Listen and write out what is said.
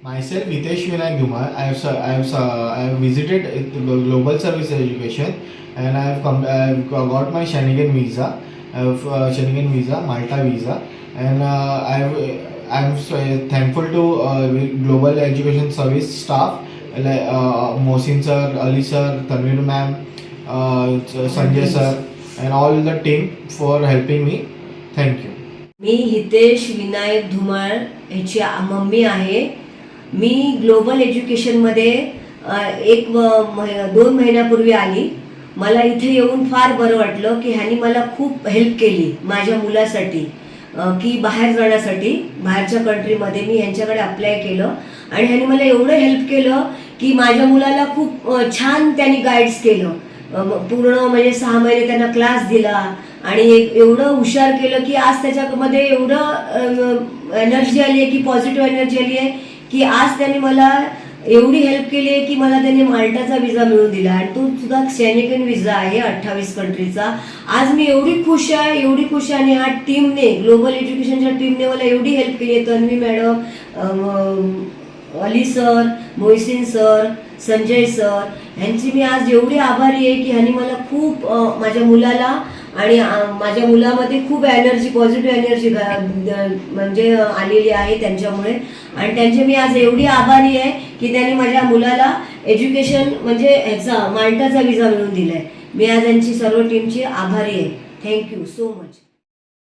Myself, Hitesh Vinayak Dhumar. I have visited Global Service Education, and I have got my Schengen visa. I have Schengen visa, Malta visa, and I am so thankful to Global Education Service staff like Mohsin sir, Ali sir, Tanvir ma'am, Sanjay sir, and all the team for helping me. Thank you. मी हितेश विनायक धुमाळ ह्याची mummy आहे. मी global एज्युकेशनमध्ये 2 महिन्यापूर्वी आली. मला इथे येऊन फार बरं वाटलं की ह्यांनी मला खूप हेल्प केली माझ्या मुलासाठी, की बाहेर जाण्यासाठी बाहेरच्या कंट्रीमध्ये मी ह्यांच्याकडे अप्लाय केलं आणि ह्यांनी मला एवढं हेल्प केलं की माझ्या मुलाला खूप छान त्यांनी गाईड्स केलं. पूर्ण म्हणजे 6 महिने त्यांना क्लास दिला आणि एवढं हुशार केलं की आज त्याच्यामध्ये एवढं एनर्जी आली आहे, की पॉझिटिव्ह एनर्जी आली आहे, की आज त्यांनी मला एवढी हेल्प केली आहे की मला त्यांनी माल्टाचा विजा मिळवून दिला आणि तो सुद्धा शेंगेन विजा आहे 28 कंट्रीचा. आज मी एवढी खुश आहे आणि ह्या टीमने, ग्लोबल एज्युकेशनच्या टीमने मला एवढी हेल्प केली आहे. Tanvi madam, Ali sir, Mohsin sir, Sanjay sir ह्यांची मी आज एवढी आभारी आहे की ह्यांनी मला खूप माझ्या मुलाला आणि माझ्या मुलामध्ये खूप एनर्जी, पॉझिटिव्ह एनर्जी म्हणजे आलेली आहे त्यांच्यामुळे. आणि त्यांचे मी आज एवढी आभारी आहे की त्यांनी माझ्या मुलाला एज्युकेशन म्हणजे ह्याचा माल्टाचा विजा मिळवून दिलाय. मी आज यांची सर्व टीमची आभारी आहे. Thank you so much.